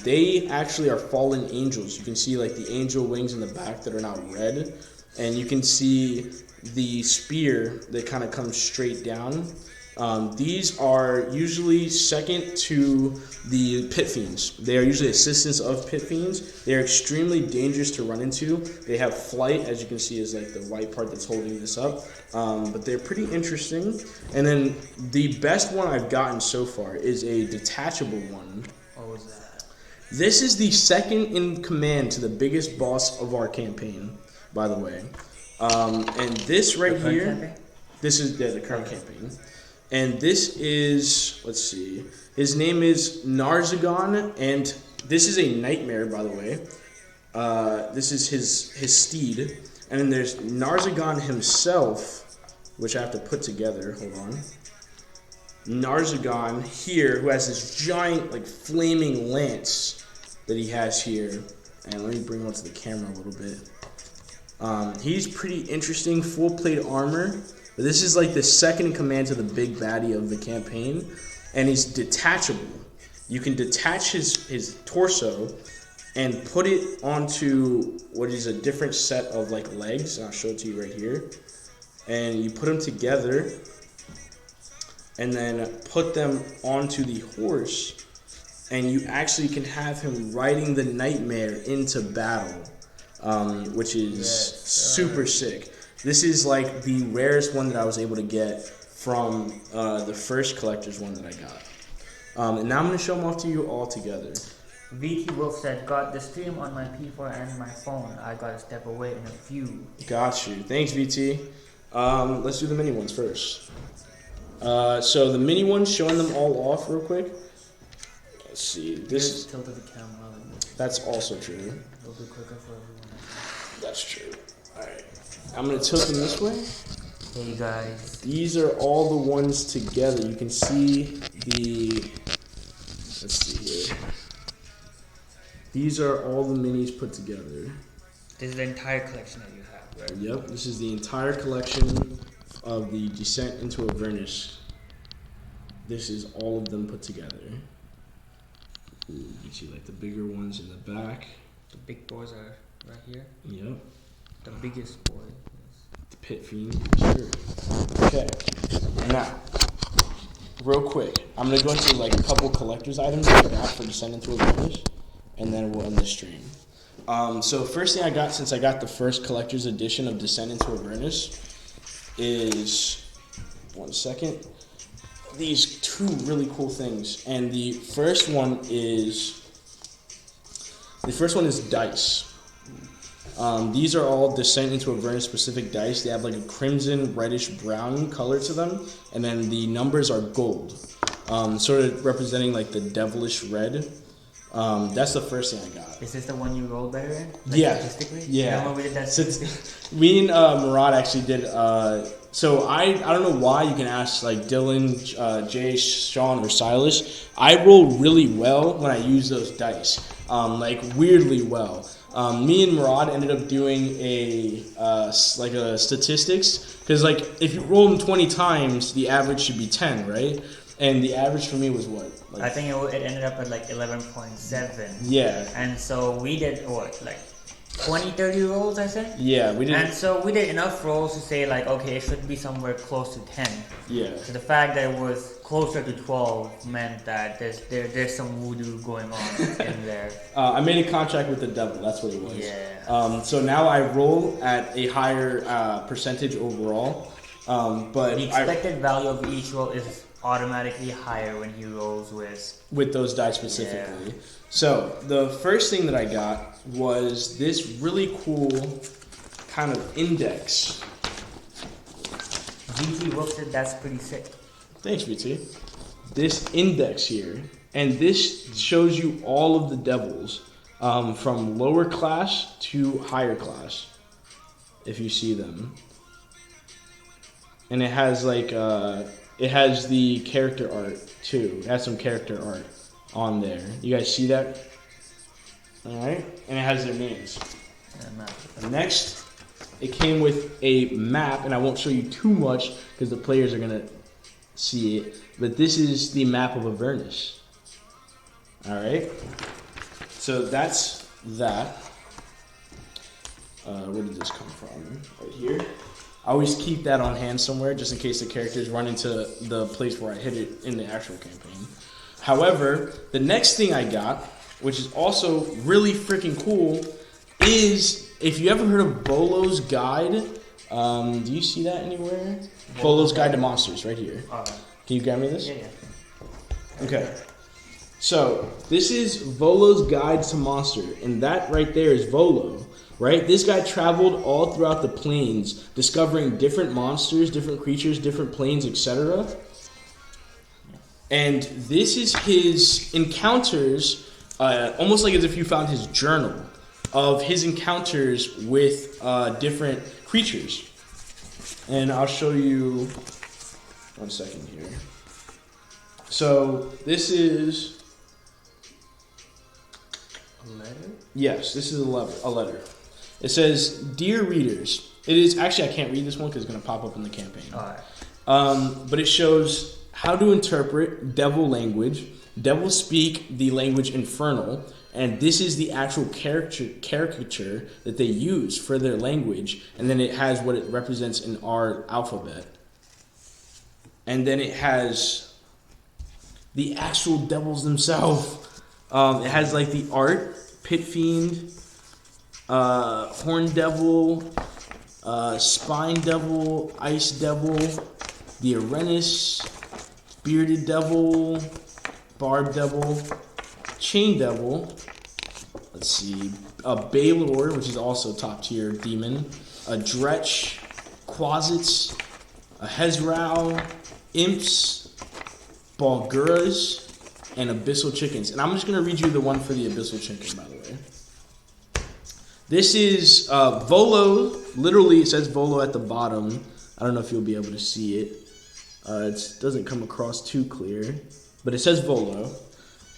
They actually are fallen angels. You can see like the angel wings in the back that are now red. And you can see the spear that kind of comes straight down. These are usually second to the Pit Fiends. They are usually assistants of Pit Fiends. They are extremely dangerous to run into. They have flight, as you can see, is like the white part that's holding this up. But they're pretty interesting. And then the best one I've gotten so far is a detachable one. What was that? This is the second in command to the biggest boss of our campaign, by the way. And this right here, campaign? This is the current campaign. And this is, let's see, his name is Narzagon, and this is a nightmare, by the way. This is his steed. And then there's Narzagon himself, which I have to put together, hold on. Narzagon here, who has this giant, like, flaming lance that he has here. And let me bring him onto the camera a little bit. He's pretty interesting, full plate armor. But this is like the second in command to the big baddie of the campaign, and he's detachable. You can detach his torso and put it onto what is a different set of like legs, and I'll show it to you right here. And you put them together and then put them onto the horse, and you actually can have him riding the nightmare into battle, which is super sick. This is like the rarest one that I was able to get from the first collector's one that I got. And now I'm going to show them off to you all together. VT Wolf said, got the stream on my P4 and my phone. I got to step away in a few. Got you. Thanks, VT. Let's do the mini ones first. So the mini ones, showing them all off real quick. Let's see. This tilted the camera. That's also true. It'll be quicker for everyone. That's true. All right. I'm going to tilt them this way. Hey guys. These are all the ones together. You can see the, let's see here. These are all the minis put together. This is the entire collection that you have, right? Yep, this is the entire collection of the Descent into Avernus. This is all of them put together. Ooh, you can see like the bigger ones in the back. The big boys are right here. Yep. The biggest boy. The Pit Fiend, sure. Okay, now, real quick, I'm going to go into like a couple collector's items that I got for Descent into Avernus, and then we'll end the stream. So first thing I got, since I got the first collector's edition of Descent into Avernus, is, one second, these two really cool things. And the first one is dice. These are all Descent into Avernus specific dice. They have like a crimson, reddish, brown color to them, and then the numbers are gold, sort of representing like the devilish red. That's the first thing I got. Is this the one you rolled better in? Like Yeah. Statistically? Yeah. Remember we did that statistically? Me and Murad actually did. So I don't know why. You can ask like Dylan, Jay, Sean, or Silas. I roll really well when I use those dice. Like weirdly well. Me and Murad ended up doing a statistics, because like if you roll them 20 times, the average should be 10, right? And the average for me was what? Like, I think it ended up at like 11.7. Yeah. And so we did what, like 20, 30 rolls, I think? Yeah, we did. And so we did enough rolls to say like, okay, it should be somewhere close to 10. Yeah. So the fact that it was closer to 12 meant that there's some voodoo going on in there. I made a contract with the devil. That's what it was. Yeah. So now I roll at a higher percentage overall. But the expected value of each roll is automatically higher when he rolls with those dice specifically. Yeah. So the first thing that I got was this really cool kind of index. GT Wolf said that's pretty sick. Thanks, BT. This index here, and this shows you all of the devils from lower class to higher class, if you see them. And it has like it has the character art too. It has some character art on there. You guys see that? All right, and it has their names. And next, it came with a map, and I won't show you too much because the players are gonna see it. But this is the map of Avernus. All right, so that's that. Where did this come from? Right here. I always keep that on hand somewhere just in case the characters run into the place where I hit it in the actual campaign. However, the next thing I got, which is also really freaking cool, is if you ever heard of Bolo's Guide. Do you see that anywhere? Bolo's Guide to Monsters, right here. Can you grab me this? Yeah. Okay. So this is Volo's Guide to Monster, and that right there is Volo. Right? This guy traveled all throughout the plains, discovering different monsters, different creatures, different planes, etc. And this is his encounters, almost like as if you found his journal of his encounters with different creatures. And I'll show you 1 second here. So this is A letter? Yes, this is a letter. It says, "Dear readers," it is actually I can't read this one because it's going to pop up in the campaign. But it shows how to interpret devil language. Devils speak the language infernal, and this is the actual caricature that they use for their language. And then it has what it represents in our alphabet. And then it has the actual devils themselves. It has like the art, Pit Fiend, Horn Devil, Spine Devil, Ice Devil, the Arenis, Bearded Devil, Barb Devil, Chain Devil, let's see, a Balor, which is also top tier demon, a Dretch, Quasits, a Hezrao, Imps, Balguras, and Abyssal Chickens. And I'm just going to read you the one for the Abyssal Chicken, by the way. This is Volo. Literally, it says Volo at the bottom. I don't know if you'll be able to see it. It doesn't come across too clear. But it says Volo.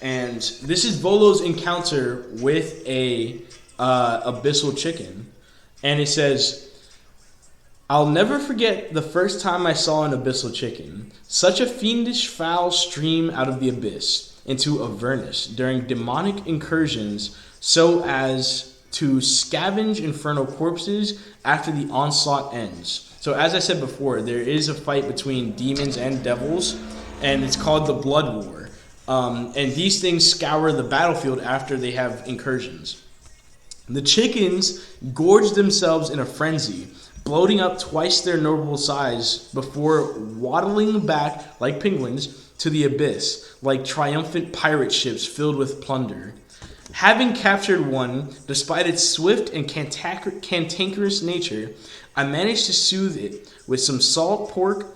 And this is Volo's encounter with a Abyssal Chicken. And it says, "I'll never forget the first time I saw an Abyssal Chicken. Such a fiendish fowl stream out of the abyss into Avernus during demonic incursions so as to scavenge infernal corpses after the onslaught ends." So as I said before, there is a fight between demons and devils, and it's called the Blood War. And these things scour the battlefield after they have incursions. The chickens gorge themselves in a frenzy, bloating up twice their normal size before waddling back like penguins to the abyss, like triumphant pirate ships filled with plunder. Having captured one, despite its swift and cantankerous nature, I managed to soothe it with some salt pork,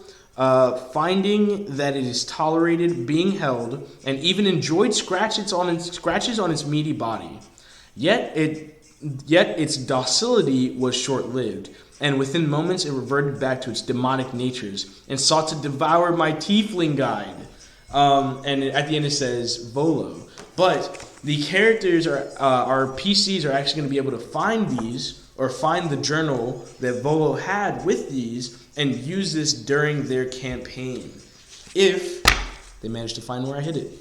finding that it is tolerated being held, and even enjoyed scratches on its meaty body. Yet its docility was short-lived, and within moments it reverted back to its demonic natures and sought to devour my tiefling guide. And at the end it says Volo. But the characters our PCs are actually going to be able to find these, or find the journal that Volo had with these, and use this during their campaign, if they manage to find where I hid it.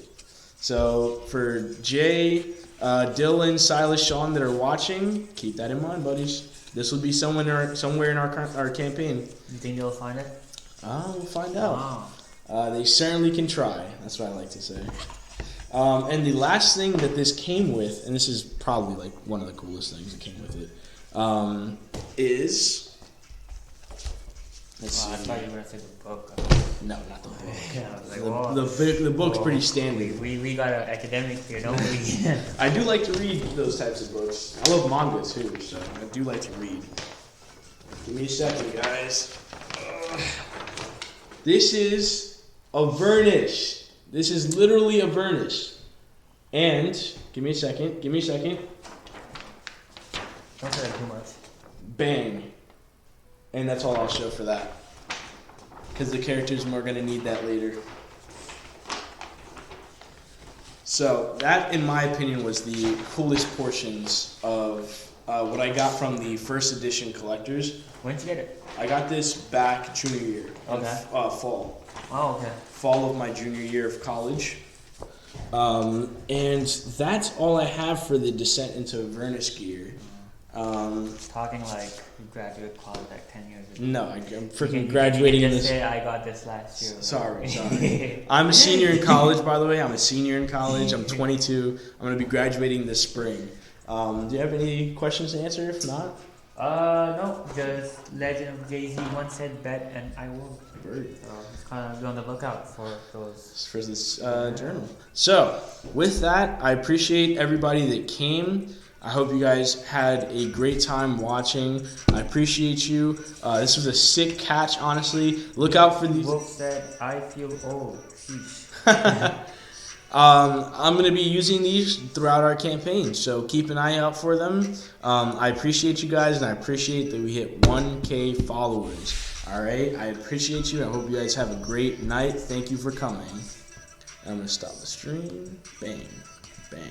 So for Jay, Dylan, Silas, Sean that are watching, keep that in mind, buddies. This will be somewhere in our campaign. You think they'll find it? We'll find out. They certainly can try. That's what I like to say. And the last thing that this came with, and this is probably like one of the coolest things that came with it, is... Let's see. I thought you were going to say the book. No, not the book. Yeah, I was like, The book's pretty standard. We got an academic here, don't we? I do like to read those types of books. I love manga too, so I do like to read. Give me a second, guys. This is a Vernish. This is literally a Vernish. And, give me a second. Don't say that too much. Bang. And that's all I'll show for that. Because the characters are going to need that later. So, that, in my opinion, was the coolest portions of what I got from the first edition collectors. When did you get it? I got this back junior year. Okay. Fall. Oh, okay. Fall of my junior year of college. And that's all I have for the descent into Vernish gear. Talking like you graduated college like 10 years ago. No, I'm freaking graduating you in just this. say I got this last year. Sorry. I'm a senior in college, by the way. I'm a senior in college. I'm 22. I'm going to be graduating this spring. Do you have any questions to answer? If not? No. Just Legend of Jay-Z once said bet and I won't. So just kind of be on the lookout for those. For this journal. So, with that, I appreciate everybody that came. I hope you guys had a great time watching. I appreciate you. This was a sick catch, honestly. Look out for these. Wolf said, I feel old. Sheesh. I'm going to be using these throughout our campaign, so keep an eye out for them. I appreciate you guys, and I appreciate that we hit 1K followers. All right? I appreciate you. I hope you guys have a great night. Thank you for coming. I'm going to stop the stream. Bang. Bang.